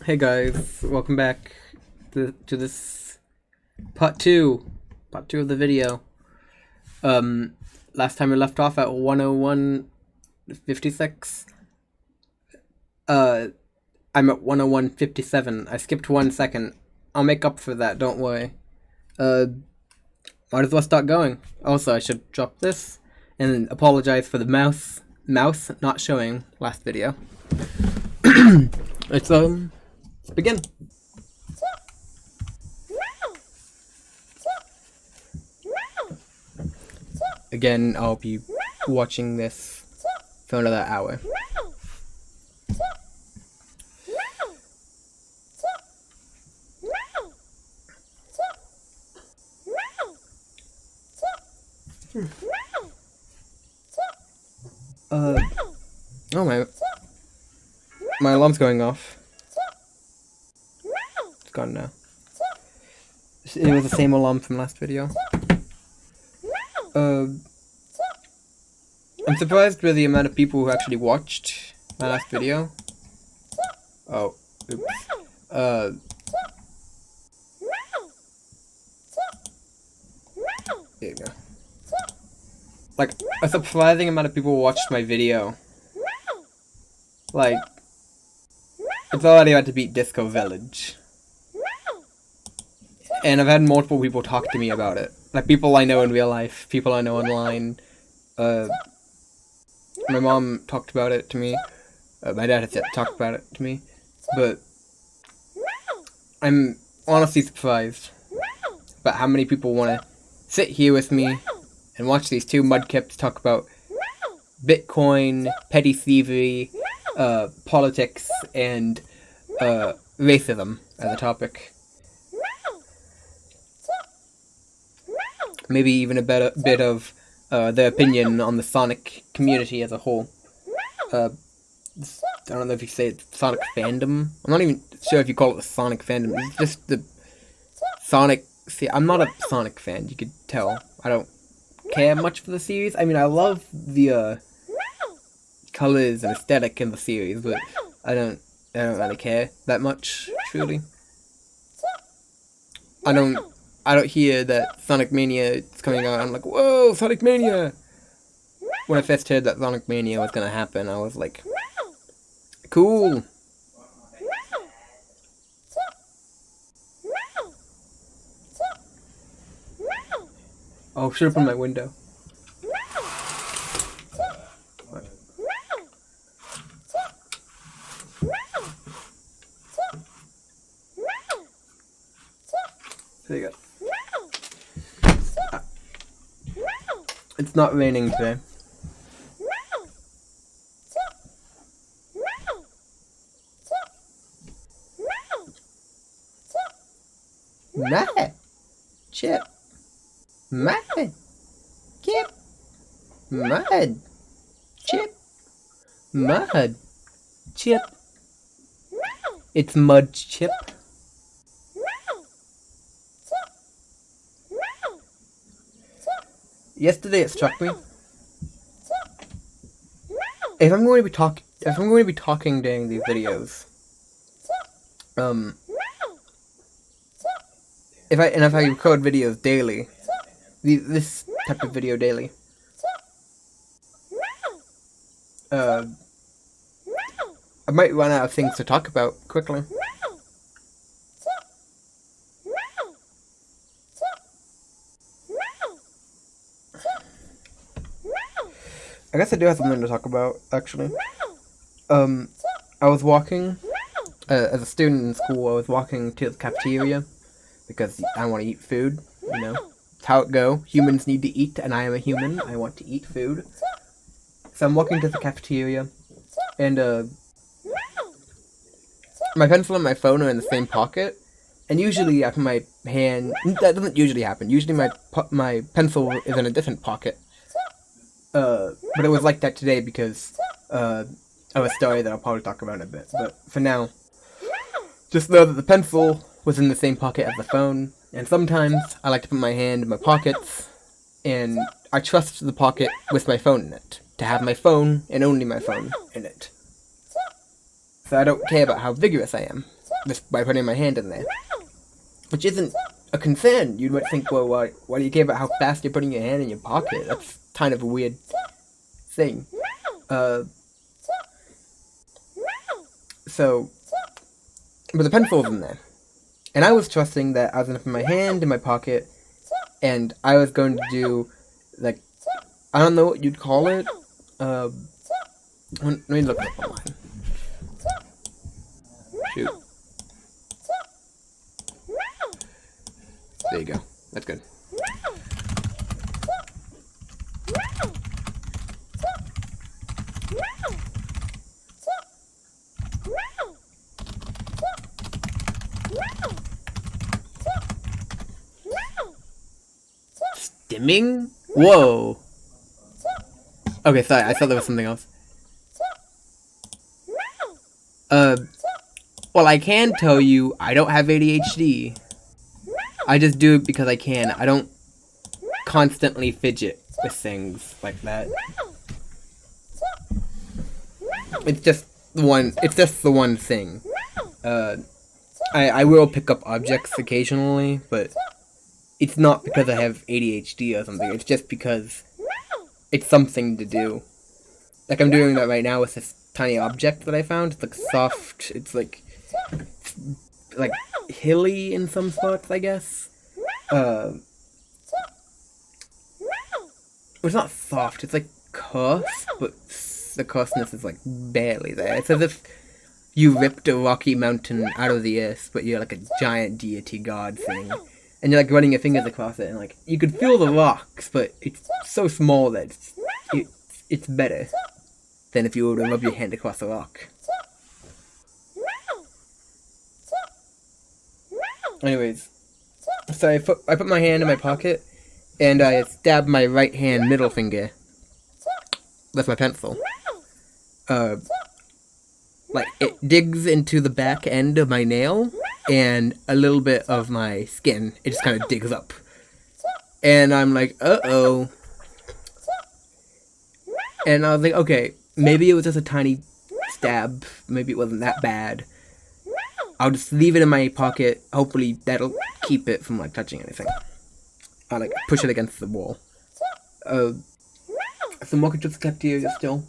Hey guys, welcome back to this part two of the video. Last time we left off at 101:56. I'm at 101:57. I skipped 1 second. I'll make up for that, don't worry. Might as well start going. Also, I should drop this and apologize for the mouse not showing last video. Let's begin. Again, I'll be watching this for another hour. Oh my alarm's going off. It's gone now. It was the same alarm from last video. I'm surprised with the amount of people who actually watched my last video. Oh, oops. There you go. Like, a surprising amount of people watched my video. Like, it's already about to beat Disco Village. And I've had multiple people talk to me about it. Like, people I know in real life, people I know online. My mom talked about it to me. My dad has talked about it to me. But I'm honestly surprised about how many people want to sit here with me and watch these two Mudkips talk about Bitcoin, petty thievery, politics, and racism as a topic. Maybe even a bit of their opinion on the Sonic community as a whole. I don't know if you say it's Sonic fandom. I'm not even sure if you call it the Sonic fandom. It's just the Sonic... See, I'm not a Sonic fan, you could tell. I don't care much for the series. I mean, I love the colors and aesthetic in the series, but I don't really care that much, truly. I don't hear that Sonic Mania is coming out. I'm like, whoa, Sonic Mania! When I first heard that Sonic Mania was gonna happen, I was like, cool. Oh, should open my window. There you go. It's not raining today. Mud. Chip. Mud. Chip. Mud. Chip. Mud. Chip. It's Mud Chip. Yesterday it struck me. If I'm going to be talking during these videos, if I record videos daily, this type of video daily, I might run out of things to talk about quickly. I guess I do have something to talk about, actually. I was walking, as a student in school, I was walking to the cafeteria, because I want to eat food, you know. It's how it go. Humans need to eat, and I am a human. I want to eat food. So I'm walking to the cafeteria, and, my pencil and my phone are in the same pocket, and usually I put my hand... That doesn't usually happen. Usually my pencil is in a different pocket. But it was like that today because, of a story that I'll probably talk about in a bit. But for now, just know that the pencil was in the same pocket as the phone, and sometimes I like to put my hand in my pockets, and I trust the pocket with my phone in it, to have my phone, and only my phone, in it. So I don't care about how vigorous I am. just by putting my hand in there. Which isn't a concern. You might think, well, why do you care about how fast you're putting your hand in your pocket? That's kind of a weird thing. But the pencil's in there. And I was trusting that I was going to put my hand in my pocket, and I was going to do, like, I don't know what you'd call it. Let me look it up online. Shoot. There you go. That's good. Stimming? Whoa. Okay, sorry, I thought there was something else. Well, I can tell you, I don't have ADHD. I just do it because I can. I don't constantly fidget with things like that. It's just the one thing. I will pick up objects occasionally, but it's not because I have ADHD or something. It's just because it's something to do. Like, I'm doing that right now with this tiny object that I found. It's like soft. It's like hilly in some spots, I guess. It's not soft. It's like coarse, but the coarseness is like barely there. It's as if you ripped a rocky mountain out of the earth, but you're like a giant deity god thing. And you're like running your fingers across it, and like you could feel the rocks, but it's so small that it's better than if you were to rub your hand across a rock. Anyways, so I put my hand in my pocket, and I stabbed my right hand middle finger with my pencil. Like, it digs into the back end of my nail, and a little bit of my skin, it just kind of digs up. And I'm like, uh-oh. And I was like, okay, maybe it was just a tiny stab. Maybe it wasn't that bad. I'll just leave it in my pocket. Hopefully that'll keep it from, like, touching anything. I'll, like, push it against the wall. So Mudkips kept here still.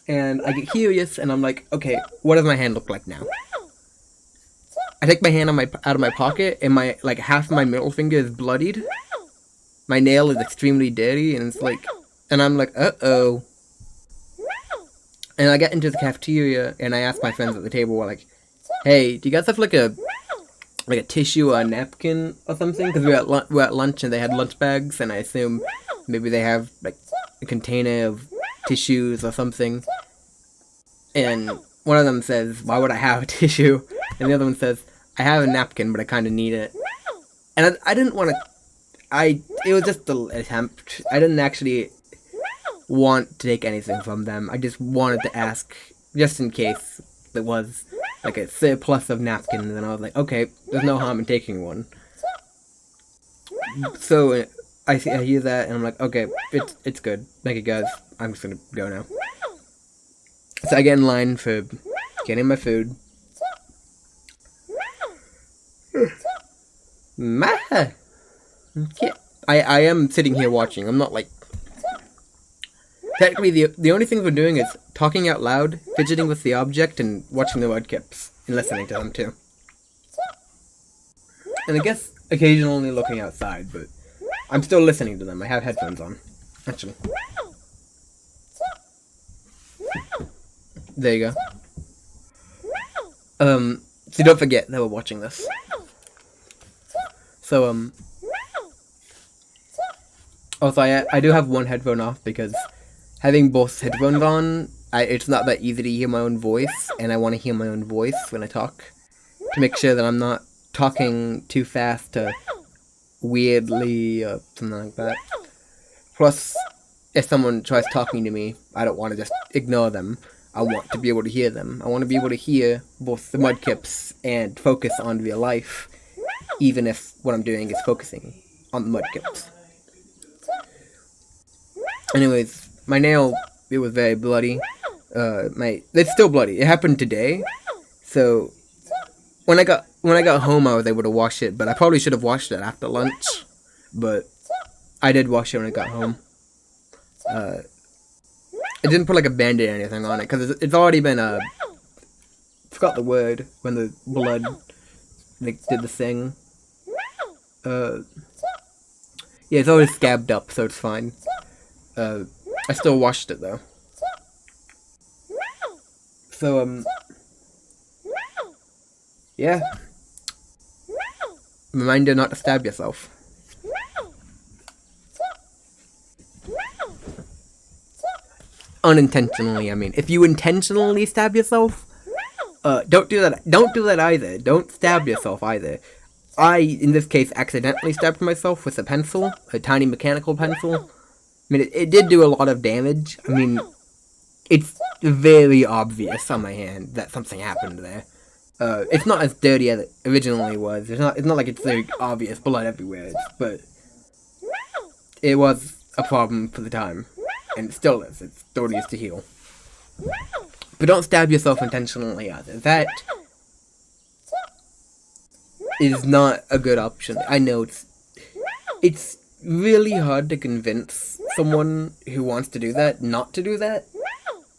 And I get curious, and I'm like, okay, what does my hand look like now? I take my hand out of my pocket, and my half of my middle finger is bloodied. My nail is extremely dirty, and it's like, and I'm like, uh-oh. And I get into the cafeteria, and I ask my friends at the table, like, hey, do you guys have like a tissue or a napkin or something? Because we're at lunch, and they had lunch bags, and I assume maybe they have like a container of tissues or something. And one of them says, why would I have a tissue? And the other one says, I have a napkin, but I kind of need it. And I didn't want to, it was just an attempt. I didn't actually want to take anything from them. I just wanted to ask, just in case there was like a surplus of napkins, and I was like, okay, there's no harm in taking one. So I hear that, and I'm like, okay, it's good. Thank you guys. I'm just gonna go now. So I get in line for getting my food. I am sitting here watching. I'm not like... Technically, the only things we're doing is talking out loud, fidgeting with the object, and watching the Mudkips, and listening to them too. And I guess occasionally looking outside, but I'm still listening to them. I have headphones on, actually. There you go. So don't forget that we're watching this. So, also I do have one headphone off because having both headphones on, it's not that easy to hear my own voice, and I want to hear my own voice when I talk, to make sure that I'm not talking too fast or weirdly or something like that. Plus, if someone tries talking to me, I don't want to just ignore them. I want to be able to hear them. I want to be able to hear both the Mudkips and focus on real life, even if what I'm doing is focusing on the Mudkips. Anyways, my nail, it was very bloody. It's still bloody. It happened today. So, when I got when I got home, I was able to wash it, but I probably should have washed it after lunch. But I did wash it when I got home. It didn't put like a band-aid or anything on it, because it's already been, forgot the word, when the blood, like, did the thing. Yeah, it's already scabbed up, so it's fine. I still washed it, though. So, yeah. Reminder not to stab yourself. Unintentionally, I mean. If you intentionally stab yourself, don't do that. Don't do that either. Don't stab yourself either. I, in this case, accidentally stabbed myself with a pencil, a tiny mechanical pencil. I mean, it did do a lot of damage. I mean, it's very obvious on my hand that something happened there. It's not as dirty as it originally was. It's not like it's very obvious blood everywhere, but it was a problem for the time. And it still is. It still needs to heal. But don't stab yourself intentionally either. That is not a good option. I know it's really hard to convince someone who wants to do that not to do that.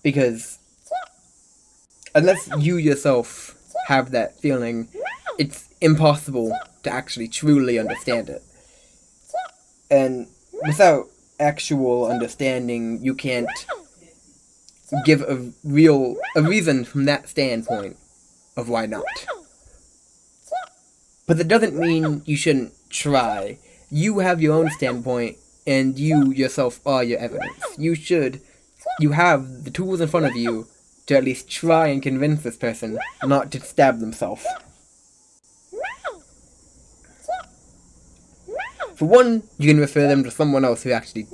Because unless you yourself have that feeling, it's impossible to actually truly understand it. And without actual understanding, you can't give a reason from that standpoint of why not. But that doesn't mean you shouldn't try. You have your own standpoint, and you yourself are your evidence. You have the tools in front of you to at least try and convince this person not to stab themselves. For one, you can refer them to someone else who actually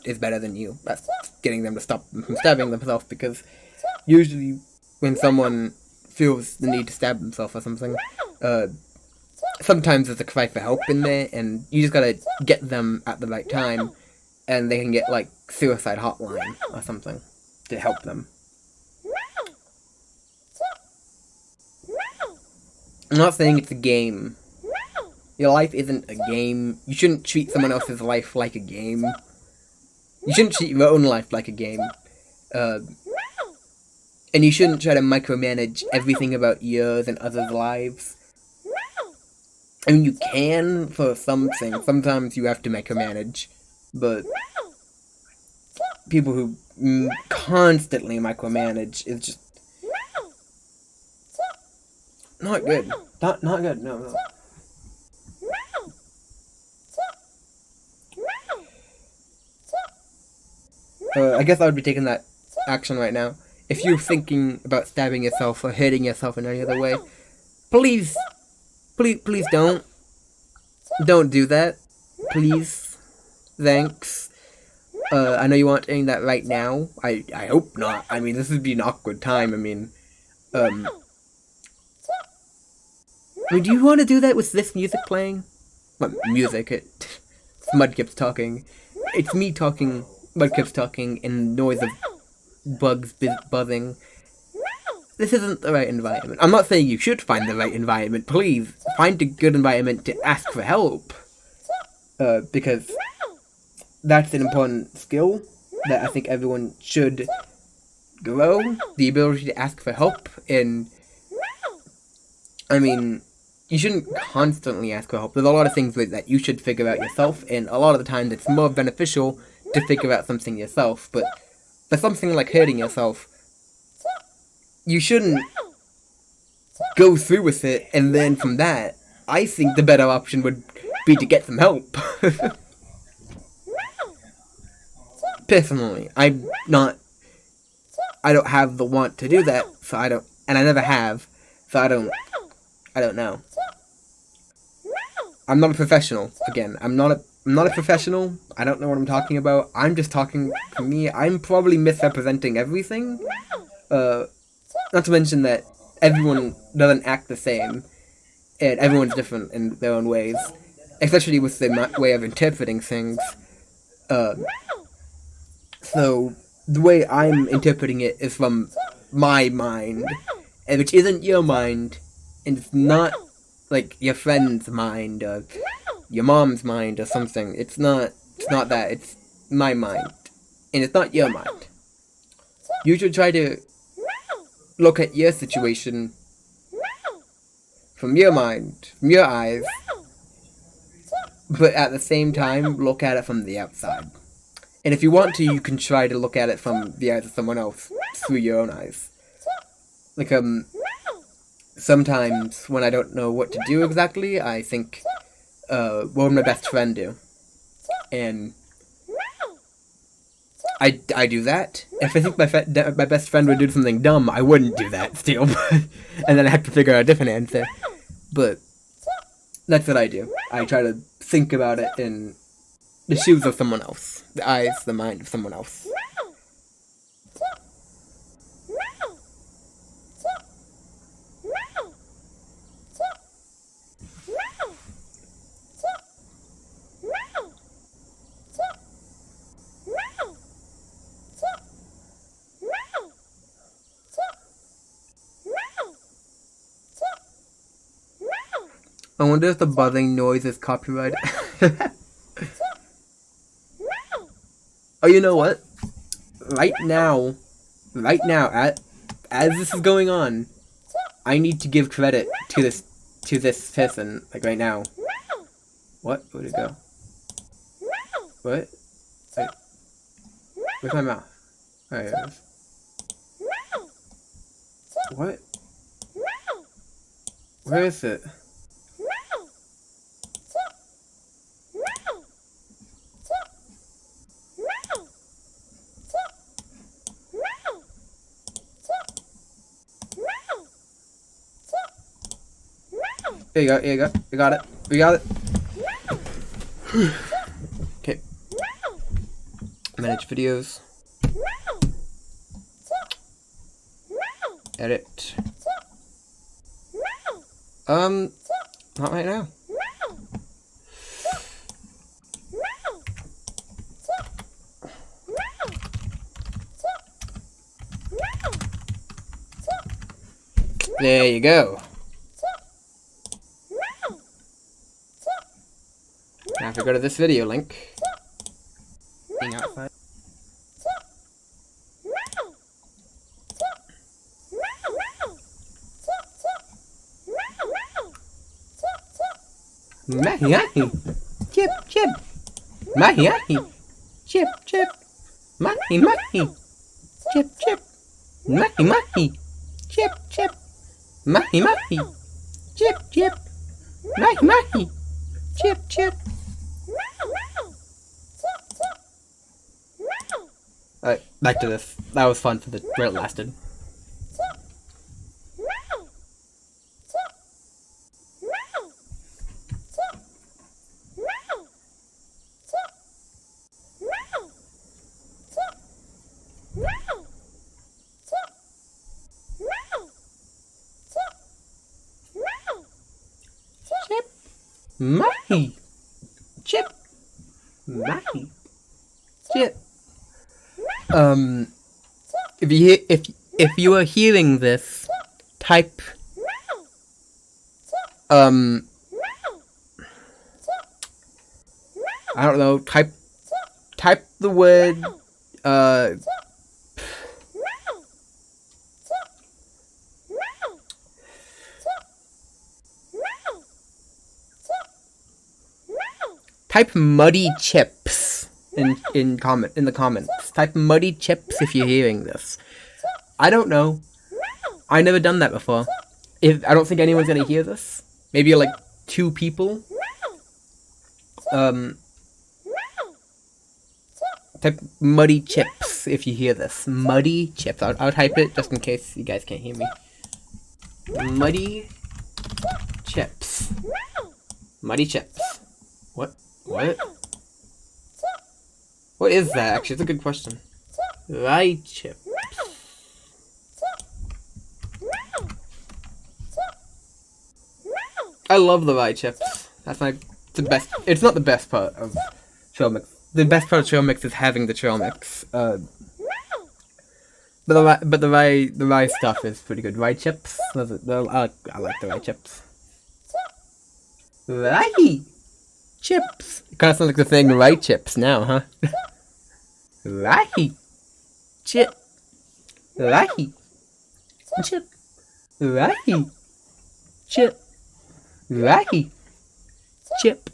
is better than you. That's getting them to stop them from stabbing themselves, because usually when someone feels the need to stab themselves or something, sometimes there's a cry for help in there, and you just gotta get them at the right time, and they can get, like, suicide hotline or something to help them. I'm not saying it's a game. Your life isn't a game. You shouldn't treat someone else's life like a game. You shouldn't treat your own life like a game. And you shouldn't try to micromanage everything about yours and others' lives. I mean, you can for something. Sometimes you have to micromanage. But people who constantly micromanage is just not good. Not good, no. I guess I would be taking that action right now. If you're thinking about stabbing yourself or hurting yourself in any other way, please don't. Don't do that. Please. Thanks. I know you aren't doing that right now. I hope not. I mean, this would be an awkward time. I mean, do you want to do that with this music playing? What music? It's Mudkips talking. It's me talking, Mudkips talking, and noise of bugs buzzing. This isn't the right environment. I'm not saying you should find the right environment. Please, find a good environment to ask for help. Because that's an important skill that I think everyone should grow. The ability to ask for help. And, I mean, you shouldn't constantly ask for help. There's a lot of things that you should figure out yourself, and a lot of the time it's more beneficial to figure out something yourself. But for something like hurting yourself, you shouldn't go through with it, and then from that, I think the better option would be to get some help. Personally, I don't have the want to do that, so I don't, and I never have, so I don't know. I'm not a professional. Again, I'm not a professional. I don't know what I'm talking about. I'm just talking for me. I'm probably misrepresenting everything. Not to mention that everyone doesn't act the same, and everyone's different in their own ways, especially with their way of interpreting things. So the way I'm interpreting it is from my mind, and which isn't your mind, and it's not like your friend's mind or your mom's mind or something. It's not that. It's my mind, and it's not your mind. You should try to look at your situation from your mind, from your eyes, but at the same time, look at it from the outside. And if you want to, you can try to look at it from the eyes of someone else, through your own eyes. Like, sometimes when I don't know what to do exactly, I think, what would my best friend do? And I do that. If I think my best friend would do something dumb, I wouldn't do that still. And then I have to figure out a different answer. But that's what I do. I try to think about it in the shoes of someone else. The eyes, the mind of someone else. I wonder if the buzzing noise is copyrighted. Oh, you know what? Right now, as this is going on, I need to give credit to this person, like right now. What? Where'd it go? What? Wait. Where's my mouth? There it is. What? Where is it? Here you go. We got it. Okay. Manage videos. Edit. Not right now. There you go. Now if I go to this video link, being outside. Mahi, chip, chip, mahi, chip, chip, mahi, chip, chip, mahi, chip, chip, mahi, chip, chip, mahi, chip, chip. Alright, back to this. That was fun for where it lasted. Chip, mahi, chip, mahi, chip. If you are hearing this, type I don't know, type the word type muddy chips in the comments. Type muddy chips if you're hearing this. I don't know. I never done that before. I don't think anyone's gonna hear this. Maybe like 2 people. Type muddy chips if you hear this. Muddy chips. I'll type it just in case you guys can't hear me. Muddy chips. Muddy chips. What? What is that? Actually, it's a good question. Rye chips. I love the rye chips. That's the best. It's not the best part of trail mix. The best part of trail mix is having the trail mix. But the rye stuff is pretty good. Rye chips. I like the rye chips. Rice chips. It kind of sounds like the thing rice chips now, huh? Rice chip. Rice chip. Rice chip. Rice chip.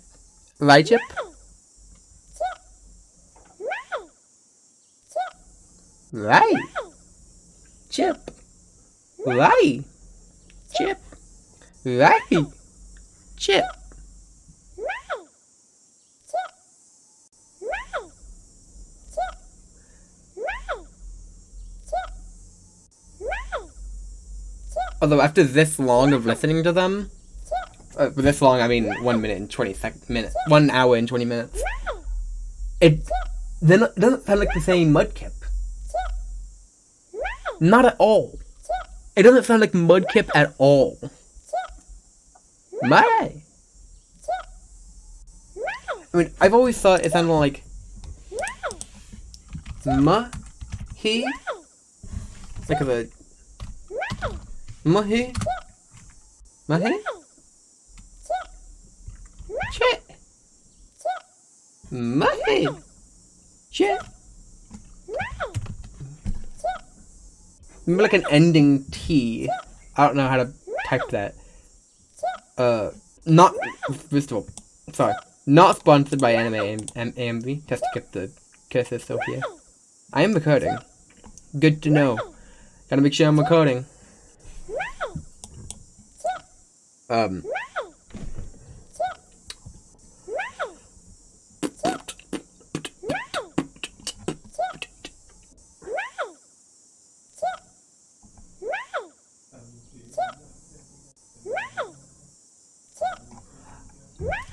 Rice chip. Rice chip. Rice chip. Rice chip. Although after this long of listening to them, this long I mean 1 minute and minutes, 1 hour and 20 minutes, it doesn't sound like the same Mudkip. Not at all. It doesn't sound like Mudkip at all. My. I mean, I've always thought it sounded like he, like the Mahi, Chit, Mahi, Chit. Maybe like an ending T. I don't know how to type that. Not, first of all, sorry. Not sponsored by Anime AMV, just to get the curses still here. I am recording. Good to know. Gotta make sure I'm recording. I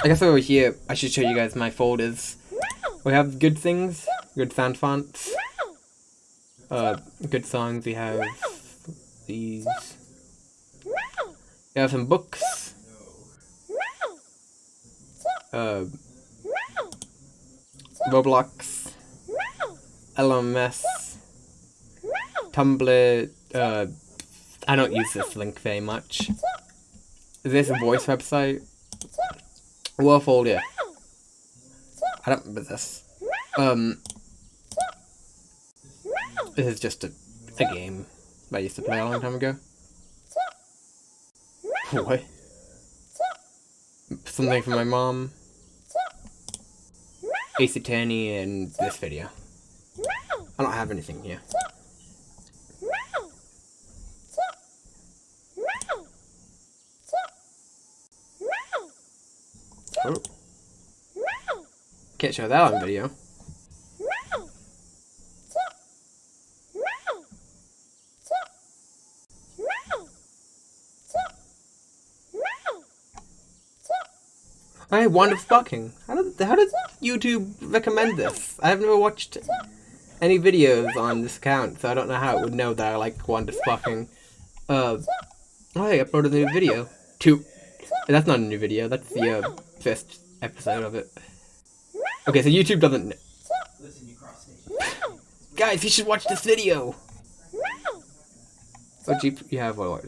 guess over here, I should show you guys my folders. We have good things, good sound fonts, good songs. We have these. We have some books. Roblox, LMS, Tumblr. I don't use this link very much. Is this a voice website? What folder? I don't remember this. This is just a game I used to play a long time ago. What? Something from my mom. Ace Attorney and this video. I don't have anything here. Oh. Can't show that on video. I Wand of Sparking. How did YouTube recommend this? I've never watched any videos on this account, so I don't know how it would know that I like Wand of Sparking. I uploaded a new video. That's not a new video, that's the first episode of it. Okay, so YouTube doesn't know. Guys, you should watch this video! Oh, you have what?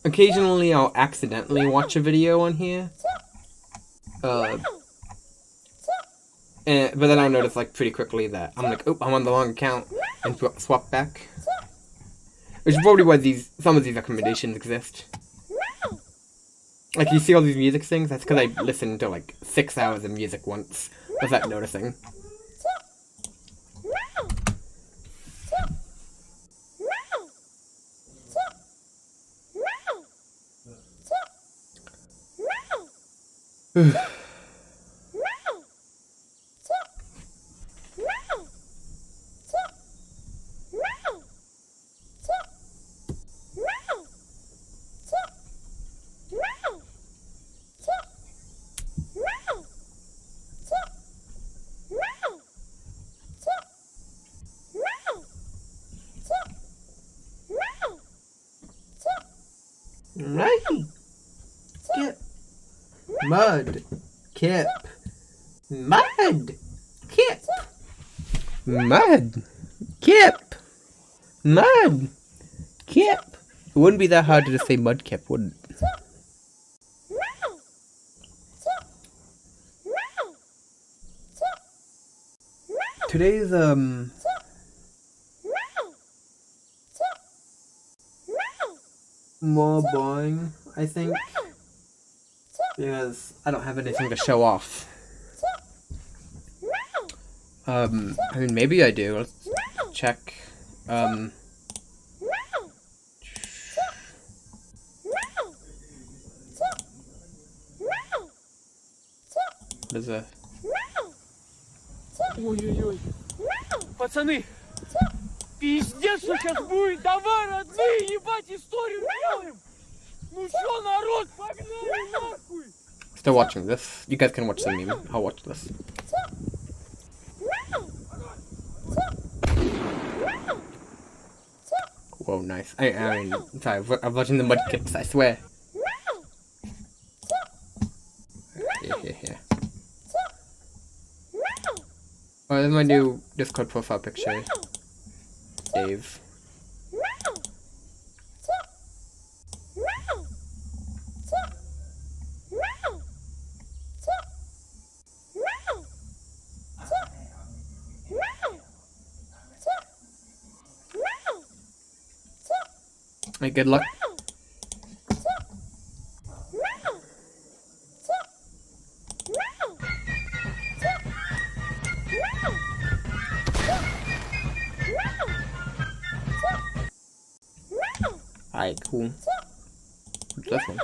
Occasionally I'll accidentally watch a video on here. But then I'll notice like pretty quickly that I'm like, oh, I'm on the wrong account, and swap back. Which is probably why some of these recommendations exist. Like, you see all these music things? That's because I listened to like 6 hours of music once without noticing. Right. Skip. Mud. Kip. Mud. Kip. Mud. Kip. Mud. Kip. It wouldn't be that hard to just say Mudkip, would it? Today's, more boring, I think. Because I don't have anything to show off. I mean, maybe I do. Let's check. What is that? Ой-ой-ой. Пацаны, пиздец, что сейчас будет. Давай, родные, ебать, историю делаем. Ну что, народ, погнали нахуй. Still watching this. You guys can watch the meme. I'll watch this. Whoa, nice. I mean, sorry, I'm watching the Mudkips, I swear. Here. Oh, this is my new Discord profile picture. Dave. Hey, good luck. Alright, cool. What's this one?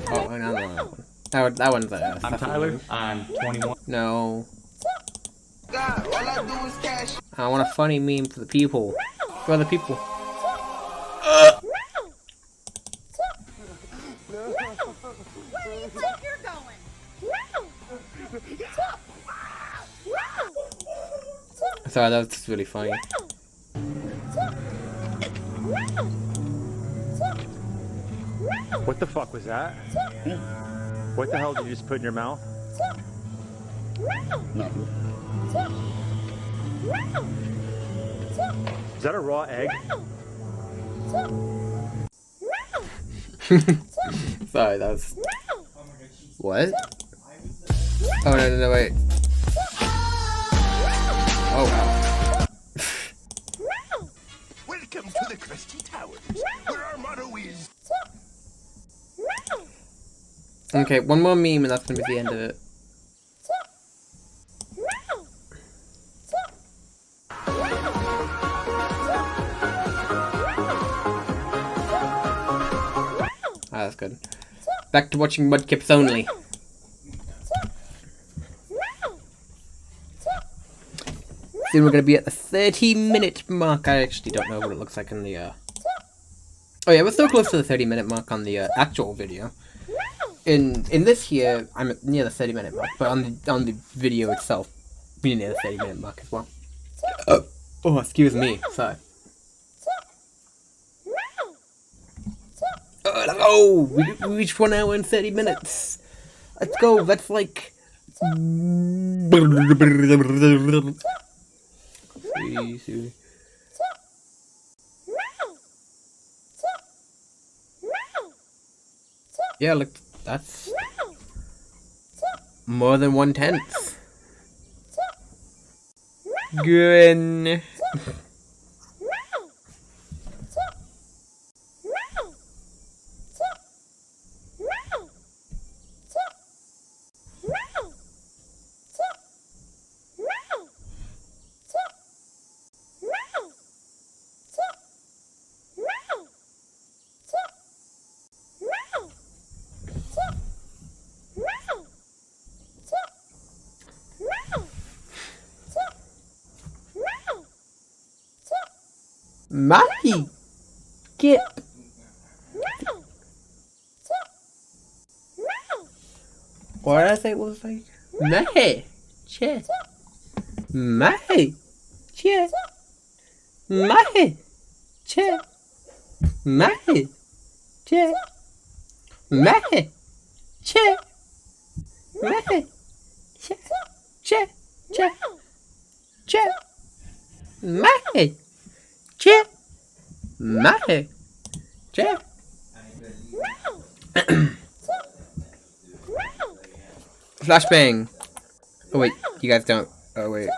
Oh, no. That one's I'm Tyler. I'm 21. No. I want a funny meme for the people. For the people. Where do you think you're going? Sorry, that was just really funny. What the fuck was that? What the hell did you just put in your mouth? Nothing. Is that a raw egg? Sorry, that was... What? Oh, no, wait. Oh, wow. Welcome to the Crusty Towers, where our motto is... Okay, one more meme and that's gonna be the end of it. Ah, that's good. Back to watching Mudkips only. Soon we're gonna be at the 30-minute mark. I actually don't know what it looks like in the, Oh yeah, we're so close to the 30-minute mark on the, actual video. In this here, I'm near the 30-minute mark, but on the video itself, we're near the 30-minute mark as well. Oh, excuse me. Sorry. Oh, we reached 1 hour and 30 minutes. Let's go. That's like... See. Yeah, look, that's more than 1/10. Good. Mahi, get. What did I say it was like? Mahi, che. Mahi, che. Mahi, che. Mahi, che. Mahi, che. Mahi, che. Che. Che. Che. Mahe. Che. Mahe. Che. Flashbang. Oh wait, you guys don't. Oh wait.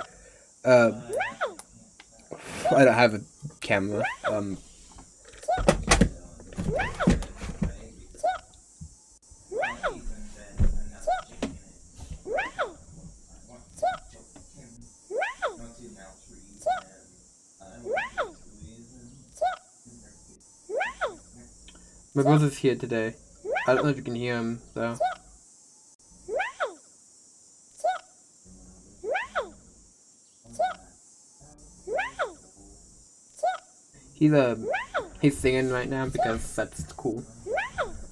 I don't have a camera. My brother's here today. I don't know if you can hear him though. He's singing right now because that's cool.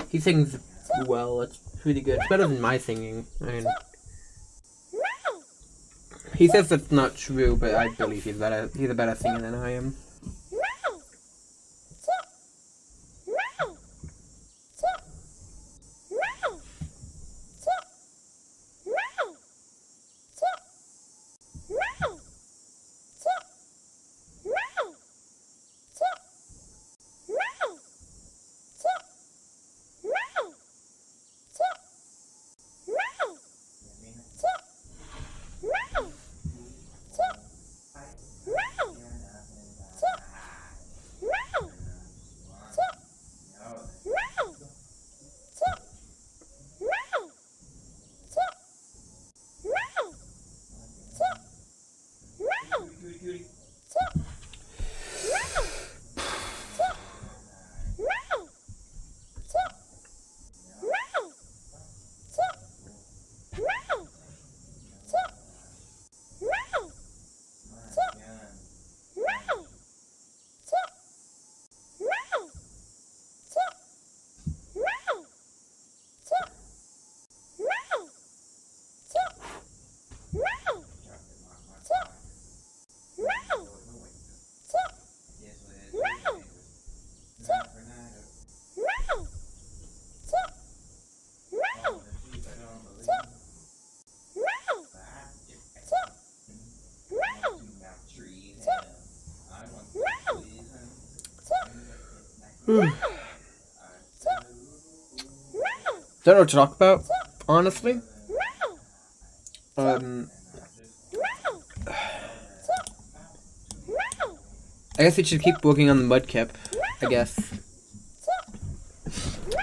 He sings well. It's pretty good. It's better than my singing. I mean, he says that's not true, but I believe he's better. He's a better singer than I am. Don't know what to talk about, honestly. I guess we should keep working on the Mudkip, I guess.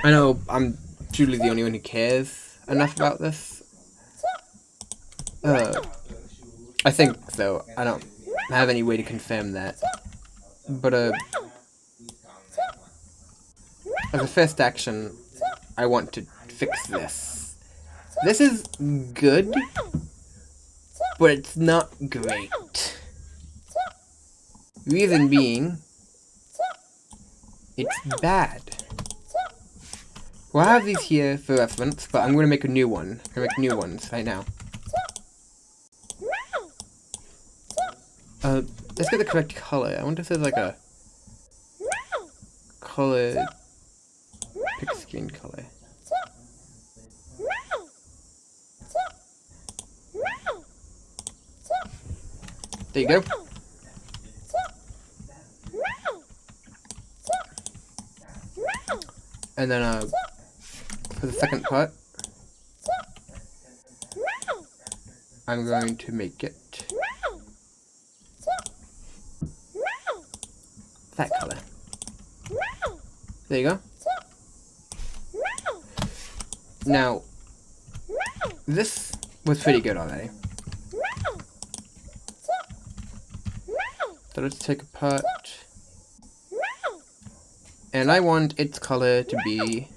I know I'm truly the only one who cares enough about this. I think so. I don't have any way to confirm that. But, as a first action, I want to fix this. This is good, but it's not great. Reason being, it's bad. We'll have these here for reference, but I'm going to make a new one. I'm going to make new ones right now. Let's get the correct color. I wonder if there's like a color, pick screen color. There you go. And then, for the second part, I'm going to make it that color. There you go. Now, this was pretty good already. So let's take a part. And I want its color to be...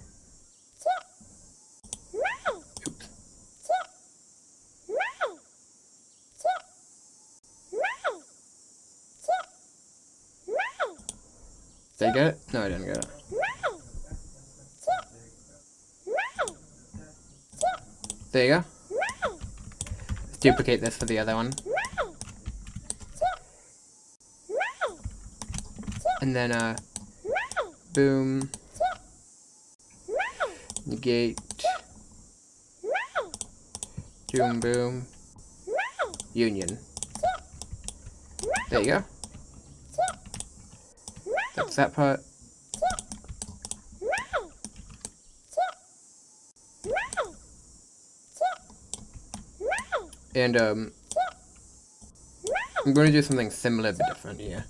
Oops. Did I get it? No, I didn't get it. There you go. Let's duplicate this for the other one. And then, boom. Negate. Boom, boom. Union. There you go. That's that part. And I'm going to do something similar but different here.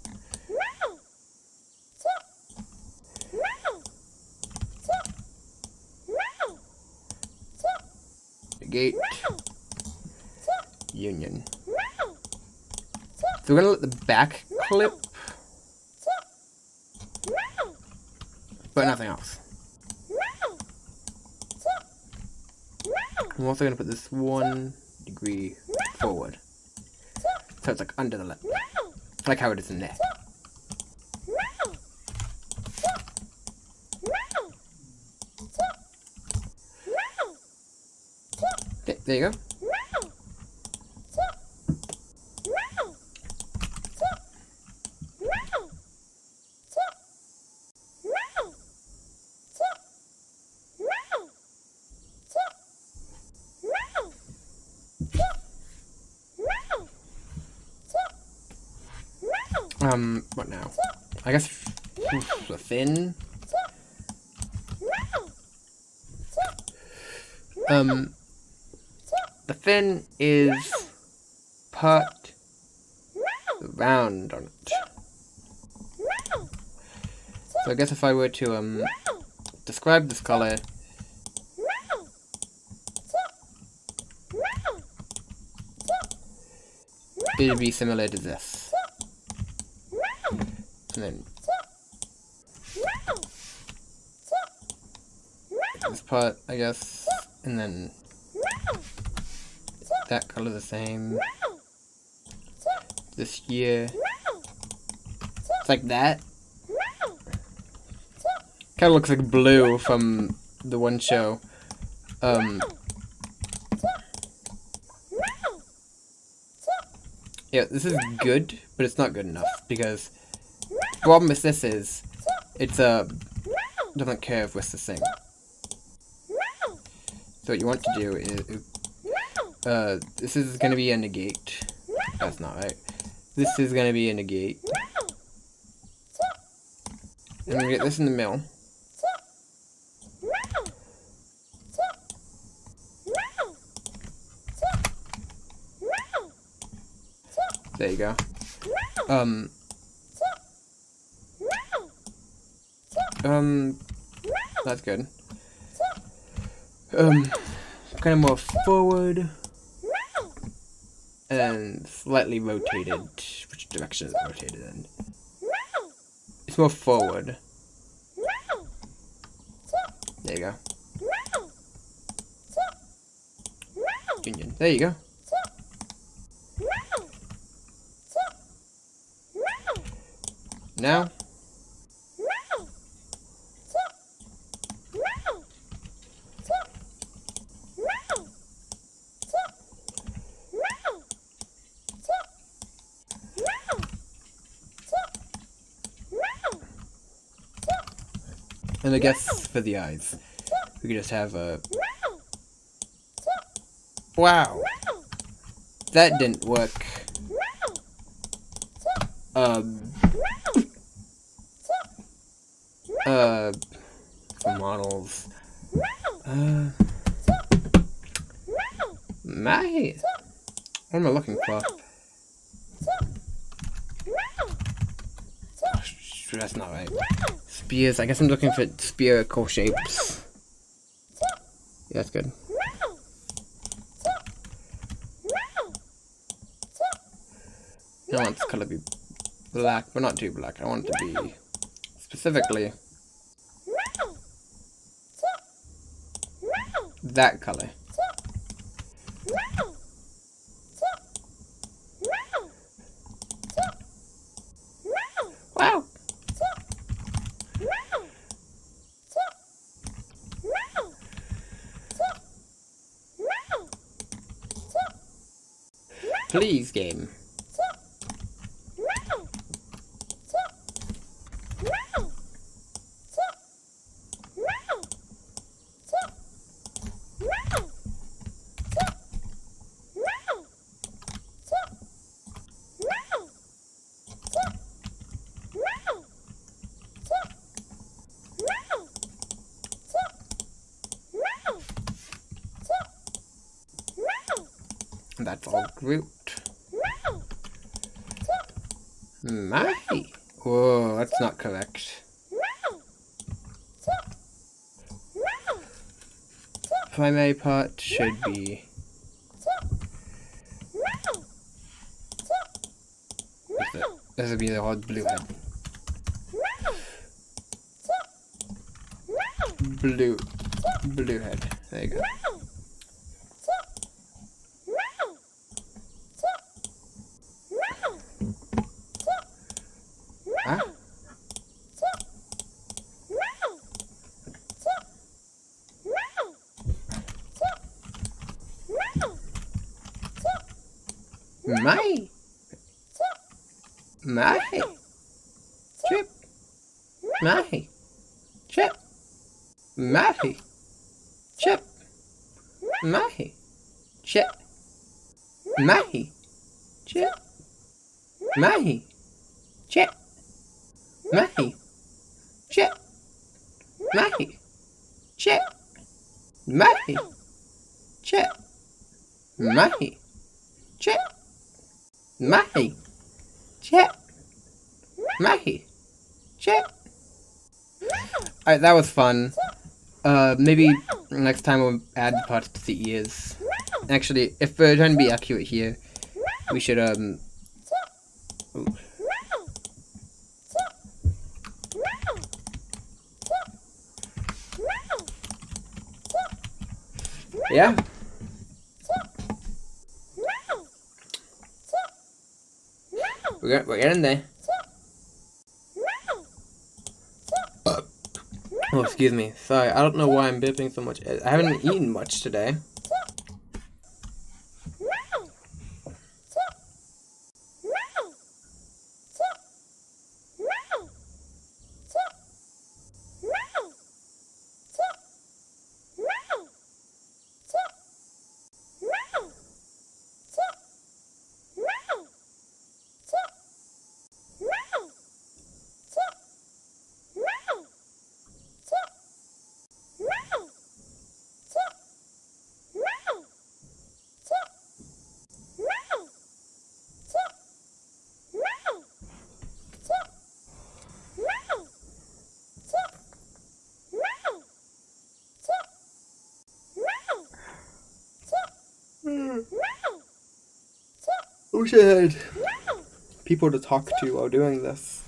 Negate. Union. So we're gonna let the back clip, but nothing else. I'm also gonna put this 1 degree forward, so it's like under the lip, like how it is in there. Okay, there you go. What now? I guess the fin. The fin is part round on it. So I guess if I were to describe this color, it would be similar to this. And then this part, I guess, and then that color the same. This here, it's like that. Kind of looks like blue from the one show. Yeah, this is good, but it's not good enough because the problem with this is it's doesn't curve with the thing. So what you want to do is this is gonna be a negate. That's not right. This is gonna be a negate. And we get this in the middle. There you go. That's good. Kind of more forward and slightly rotated. Which direction is it rotated in? It's more forward. There you go. Union. There you go. Now. And I guess for the eyes, we could just have a... Wow! That didn't work. Models. What am I looking for? That's not right. Spears. I guess I'm looking for spherical shapes. Yeah, that's good. I want this color to be black, but not too black. I want it to be specifically that color. Wow. Please, game. That's all Groot. Mahi. Whoa, that's not correct. Primary part should be... This would be the odd blue head. Blue head. There you go. Huh? My. Chip. My. Chip. My. Chip. My. Chip. My. Chip. My. Chip. My. Chip. My. Chip. My. Chip. My. Chip. My. Chip. My. Chip. Alright, that was fun. Maybe next time we'll add parts to the ears. Actually, if we're trying to be accurate here, we should, ooh. Yeah? We're getting there. Oh, excuse me. Sorry, I don't know why I'm bipping so much. I haven't eaten much today. I wish I had people to talk to while doing this.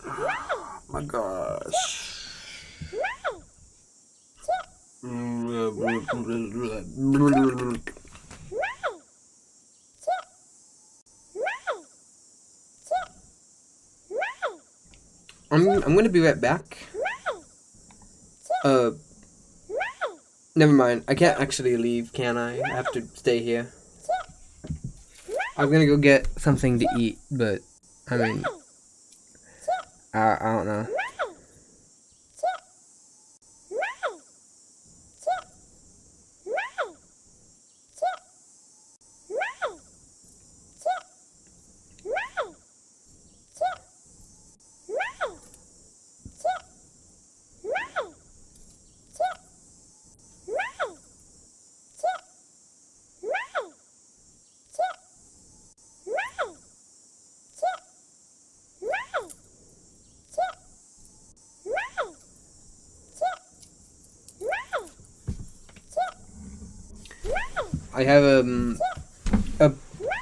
Oh my gosh. I'm gonna be right back. Never mind. I can't actually leave, can I? I have to stay here. I'm gonna go get something to eat, but I mean, I don't know. I have a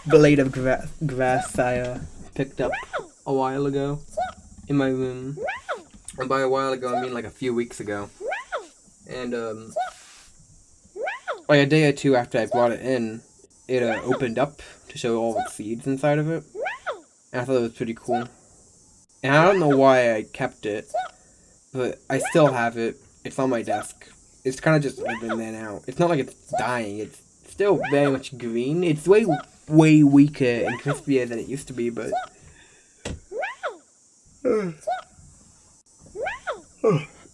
blade of grass I picked up a while ago in my room. And by a while ago, I mean like a few weeks ago. And like a day or two after I brought it in, it opened up to show all the seeds inside of it. And I thought it was pretty cool. And I don't know why I kept it, but I still have it. It's on my desk. It's kind of just living there now. It's not like it's dying. It's still very much green. It's way weaker and crispier than it used to be, but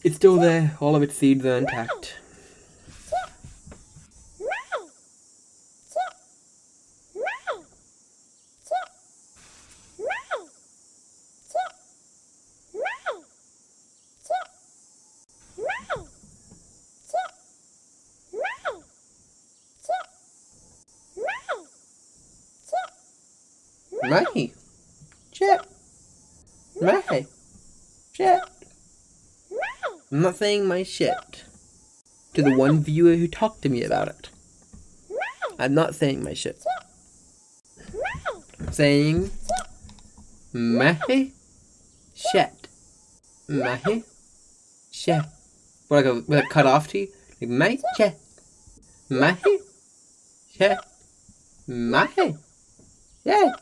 it's still there. All of its seeds are intact. Mahi. Shit. Mahi. Shit. I'm not saying my shit to the one viewer who talked to me about it. I'm not saying my shit. I'm saying Mahi. Shit. Mahi. Shit. What, like with a cut off T? Like, my shit. Mahi. Shit. Mahi. Yeah.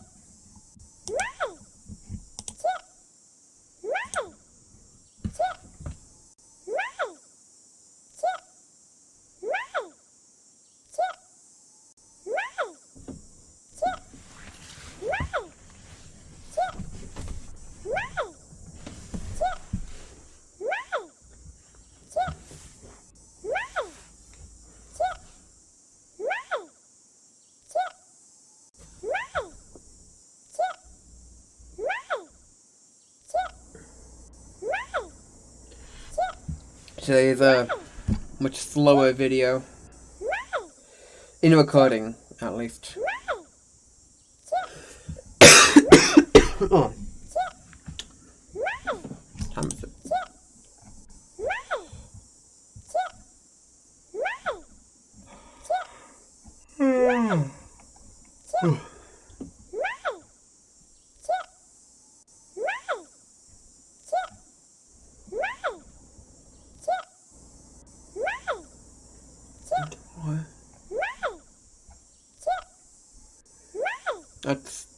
Today's a much slower video. In recording, at least. Oh. Time is it?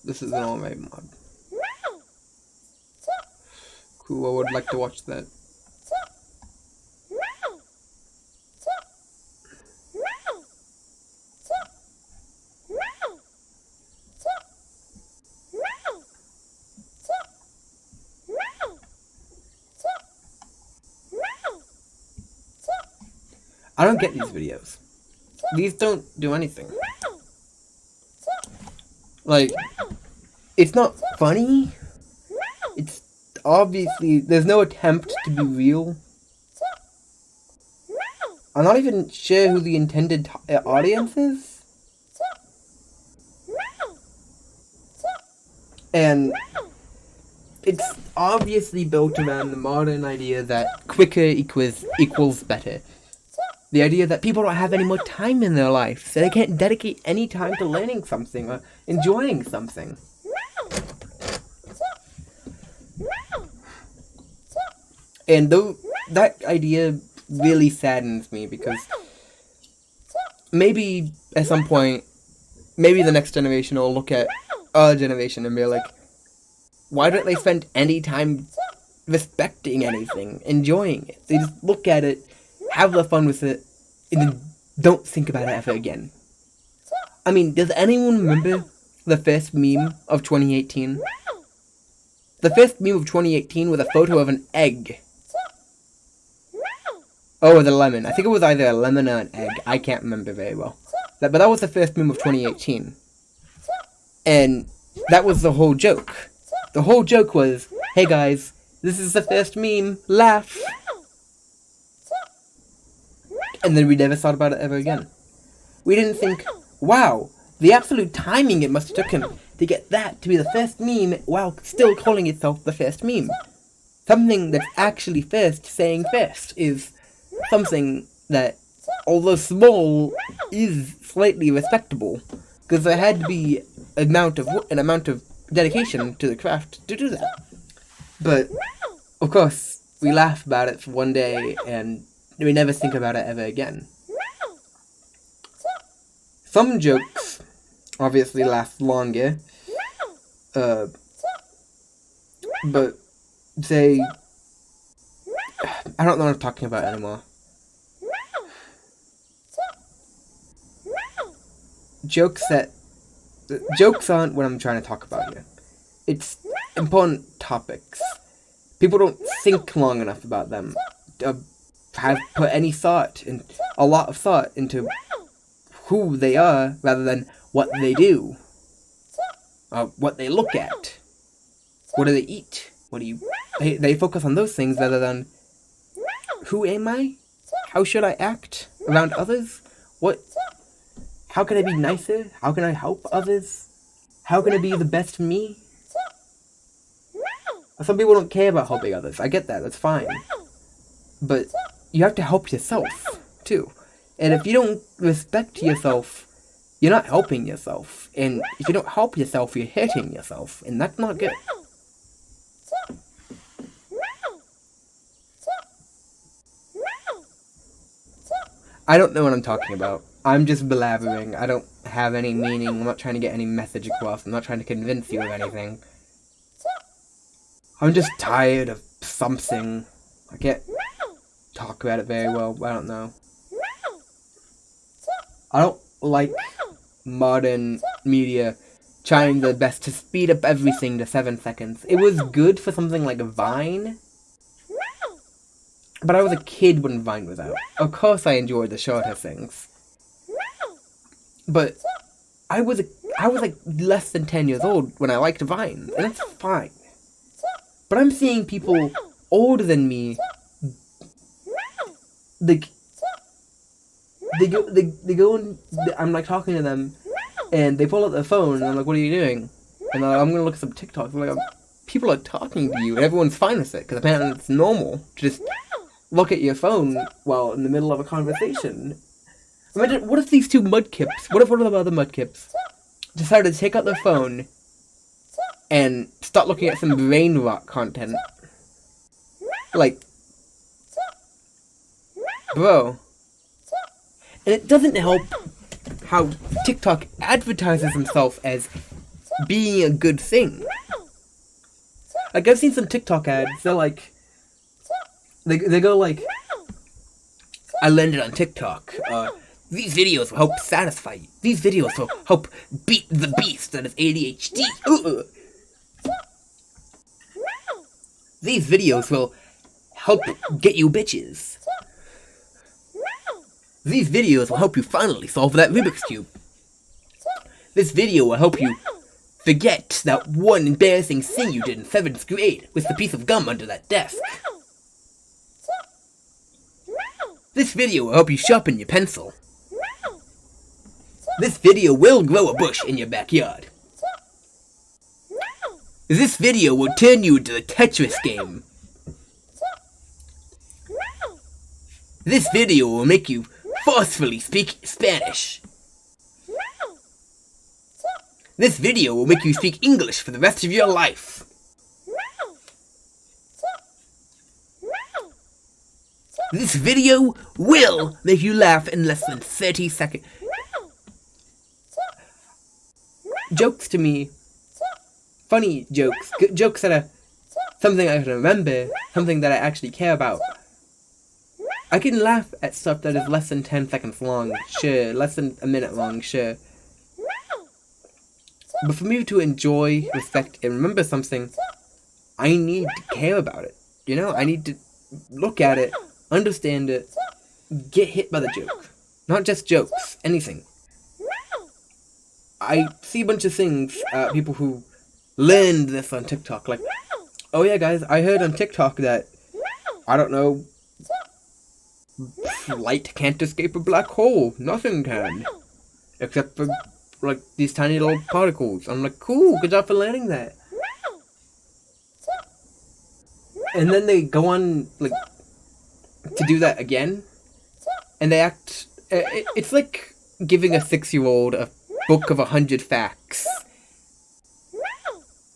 This is an all-made mod. Cool, I would like to watch that. I don't get these videos. These don't do anything. Like, it's not funny. It's obviously, there's no attempt to be real. I'm not even sure who the intended audience is. And it's obviously built around the modern idea that quicker equals better. The idea that people don't have any more time in their life, so they can't dedicate any time to learning something or enjoying something. And though that idea really saddens me, because maybe at some point, maybe the next generation will look at our generation and be like, why don't they spend any time respecting anything, enjoying it? They just look at it, have the fun with it, and then don't think about it ever again. I mean, does anyone remember the first meme of 2018? The first meme of 2018 was a photo of an egg. Oh, with a lemon. I think it was either a lemon or an egg. I can't remember very well. But that was the first meme of 2018. And that was the whole joke. The whole joke was, hey guys, this is the first meme, laugh. And then we never thought about it ever again. We didn't think, wow, the absolute timing it must have took him to get that to be the first meme while still calling itself the first meme. Something that's actually first saying first is something that, although small, is slightly respectable. Because there had to be an amount of dedication to the craft to do that. But, of course, we laugh about it for one day and we never think about it ever again. Some jokes obviously last longer, but say, I don't know what I'm talking about anymore. Jokes aren't what I'm trying to talk about here. It's important topics. People don't think long enough about them. Have put any thought, and a lot of thought into who they are rather than what they do, what they look at, what do they eat, they focus on those things rather than who am I, how should I act around others, how can I be nicer, how can I help others, how can it be the best me? Some people don't care about helping others. I get that. That's fine. But you have to help yourself, too. And if you don't respect yourself, you're not helping yourself. And if you don't help yourself, you're hurting yourself. And that's not good. I don't know what I'm talking about. I'm just blabbering. I don't have any meaning. I'm not trying to get any message across. I'm not trying to convince you of anything. I'm just tired of something. I can't talk about it very well. I don't know. I don't like modern media trying their best to speed up everything to 7 seconds. It was good for something like Vine. But I was a kid when Vine was out. Of course I enjoyed the shorter things. But I was like less than 10 years old when I liked Vine. And that's fine. But I'm seeing people older than me, they go and I'm like talking to them, and they pull out their phone, and I'm like, what are you doing? And they're like, I'm gonna look at some TikTok. I'm like, people are talking to you, and everyone's fine with it, because apparently it's normal to just look at your phone while in the middle of a conversation. Imagine, what if these two Mudkips, what if one of the other Mudkips decided to take out their phone and start looking at some brain rot content? Like, bro. And it doesn't help how TikTok advertises himself as being a good thing. Like, I've seen some TikTok ads, they're like, they go like, I landed on TikTok, these videos will help satisfy you. These videos will help beat the beast that is ADHD. These videos will help get you bitches. These videos will help you finally solve that Rubik's Cube. This video will help you forget that one embarrassing thing you did in 7th grade with the piece of gum under that desk. This video will help you sharpen your pencil. This video will grow a bush in your backyard. This video will turn you into the Tetris game. This video will make you forcefully speak Spanish. This video will make you speak English for the rest of your life. This video will make you laugh in less than 30 seconds. Jokes to me, funny jokes, jokes that are something I can remember, something that I actually care about. I can laugh at stuff that is less than 10 seconds long, sure, less than a minute long, sure. But for me to enjoy, respect, and remember something, I need to care about it. You know, I need to look at it, understand it, get hit by the joke. Not just jokes, anything. I see a bunch of things, people who learned this on TikTok, like, oh yeah guys, I heard on TikTok that, I don't know, light can't escape a black hole. Nothing can. Except for, like, these tiny little particles. I'm like, cool, good job for learning that. And then they go on, like, to do that again. And they act... It's like giving a 6-year-old a book of 100 facts.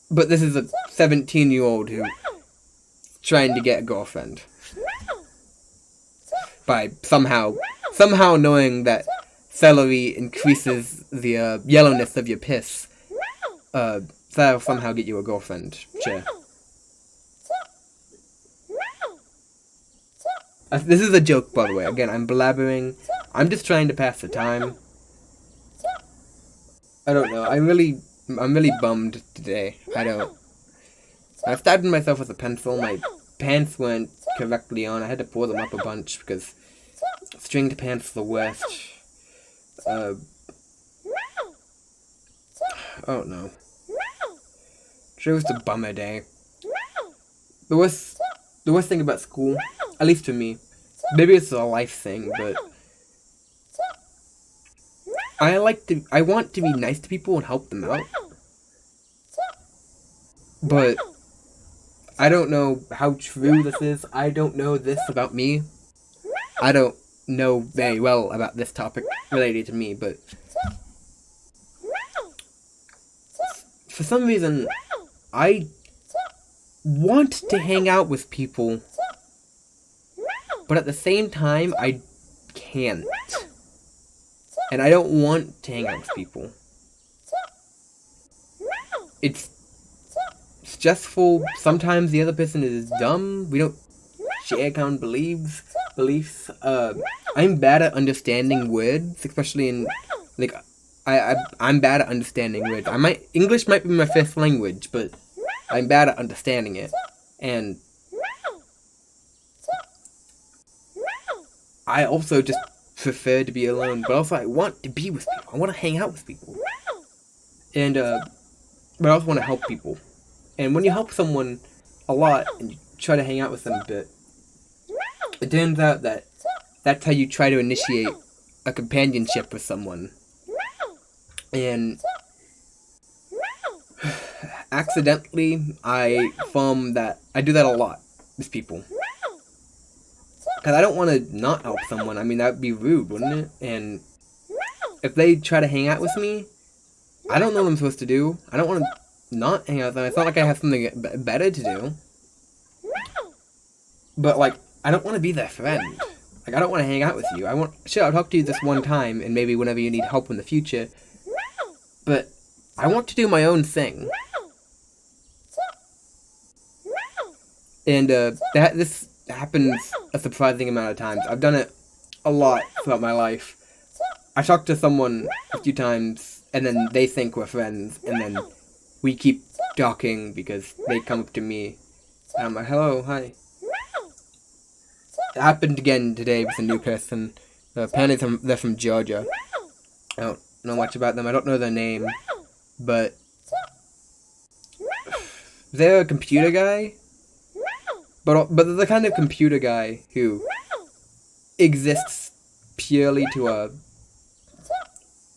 But this is a 17-year-old who's trying to get a girlfriend. By somehow knowing that celery increases the yellowness of your piss. That'll somehow get you a girlfriend. Sure. This is a joke, by the way. Again, I'm blabbering. I'm just trying to pass the time. I don't know. I'm really bummed today. I stabbed myself with a pencil. My pants weren't correctly on. I had to pull them up a bunch because stringed pants are the worst. I don't know. It was a bummer day. The worst thing about school, at least for me, maybe it's a life thing, but I want to be nice to people and help them out. But I don't know how true this is. I don't know this about me. I don't know very well about this topic related to me, but for some reason, I want to hang out with people, but at the same time, I can't. And I don't want to hang out with people. It's stressful. Sometimes the other person is dumb. We don't share common beliefs. I'm bad at understanding words, especially in, like, I'm bad at understanding words. English might be my first language, but I'm bad at understanding it. And I also just prefer to be alone, but also I want to be with people. I want to hang out with people. And, but I also want to help people. And when you help someone a lot, and you try to hang out with them a bit, it turns out that that's how you try to initiate a companionship with someone. And accidentally, I found that I do that a lot with people. Because I don't want to not help someone. I mean, that would be rude, wouldn't it? And if they try to hang out with me, I don't know what I'm supposed to do. I don't want to not hang out with them. It's not like I have something better to do. But, like, I don't want to be their friend. Like, I don't want to hang out with you. Sure, I'll talk to you this one time, and maybe whenever you need help in the future. But I want to do my own thing. And, this happens a surprising amount of times. I've done it a lot throughout my life. I talked to someone a few times, and then they think we're friends, and then we keep talking because they come up to me, and I'm like, hello, hi. It happened again today with a new person. Apparently they're from Georgia. I don't know much about them. I don't know their name, but they're a computer guy. But they're the kind of computer guy who exists purely to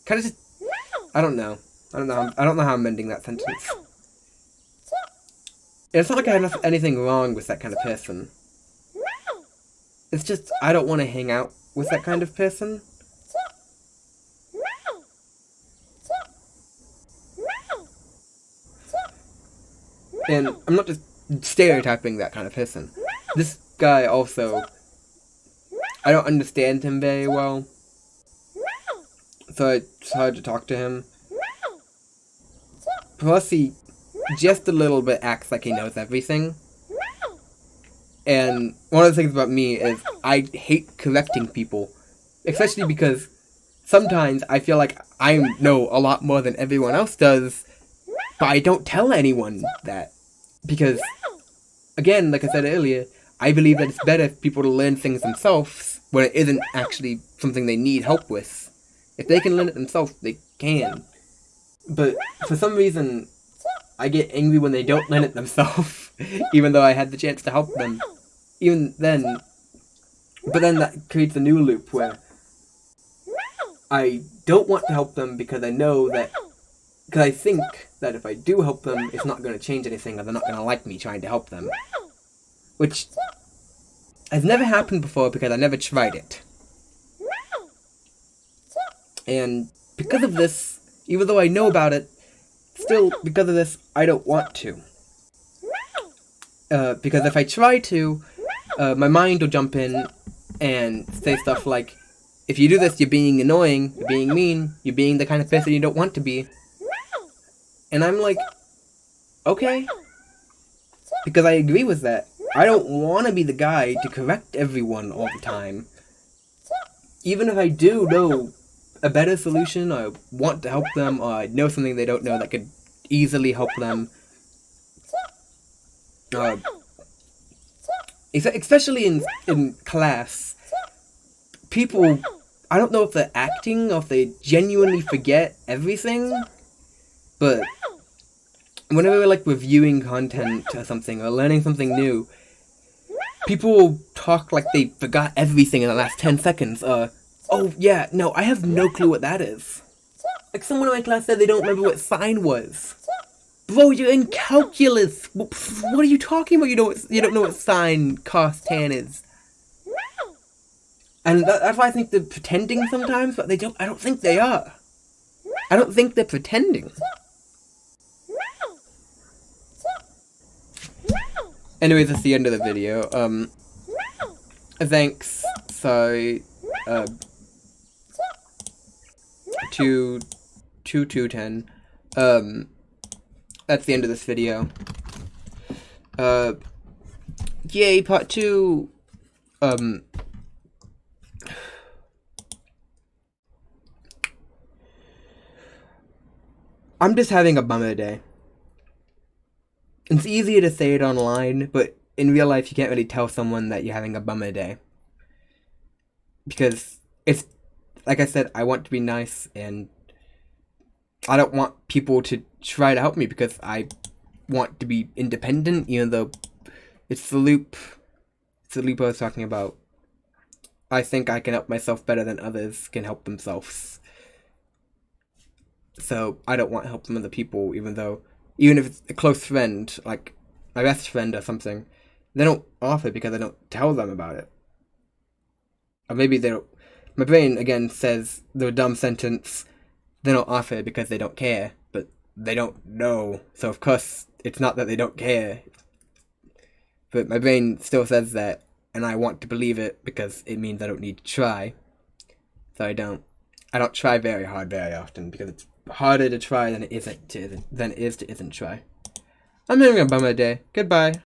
kind of just, I don't know how I'm ending that sentence. It's not like I have anything wrong with that kind of person. It's just I don't want to hang out with that kind of person. And I'm not just stereotyping that kind of person. This guy also, I don't understand him very well, so it's hard to talk to him. Plus he just a little bit acts like he knows everything. And one of the things about me is I hate correcting people, especially because sometimes I feel like I know a lot more than everyone else does, but I don't tell anyone that. Because, again, like I said earlier, I believe that it's better for people to learn things themselves when it isn't actually something they need help with. If they can learn it themselves, they can. But for some reason, I get angry when they don't learn it themselves, even though I had the chance to help them. Even then, but then that creates a new loop where I don't want to help them because I know that, because I think that if I do help them, it's not going to change anything, or they're not going to like me trying to help them. Which has never happened before because I never tried it. And because of this, even though I know about it, still, because of this, I don't want to. Because if I try to, my mind will jump in and say stuff like, if you do this, you're being annoying, you're being mean, you're being the kind of person you don't want to be. And I'm like, okay. Because I agree with that. I don't want to be the guy to correct everyone all the time. Even if I do know a better solution, or want to help them, or I know something they don't know that could easily help them. Especially in class, people, I don't know if they're acting or if they genuinely forget everything, but whenever we're like reviewing content or something, or learning something new, people will talk like they forgot everything in the last 10 seconds, oh yeah, no, I have no clue what that is. Like someone in my class said they don't remember what sine was. Bro, you're in calculus. What are you talking about? You don't know what sine cos tan is. And that's why I think they're pretending sometimes, but I don't think they are. I don't think they're pretending. Anyways, that's the end of the video. Thanks. Sorry. To 210. That's the end of this video. Yay, part 2. I'm just having a bummer day. It's easier to say it online, but in real life you can't really tell someone that you're having a bummer day. Because it's, like I said, I want to be nice, and I don't want people to try to help me because I want to be independent, even though it's the loop I was talking about. I think I can help myself better than others can help themselves. So I don't want help from other people, even if it's a close friend, like my best friend or something, they don't offer because I don't tell them about it. Or maybe they don't. My brain, again, says the dumb sentence, they don't offer because they don't care, but they don't know. So of course, it's not that they don't care. But my brain still says that, and I want to believe it because it means I don't need to try. So I don't try very hard very often because it's harder to try than it is to isn't try. I'm having a bummer day. Goodbye.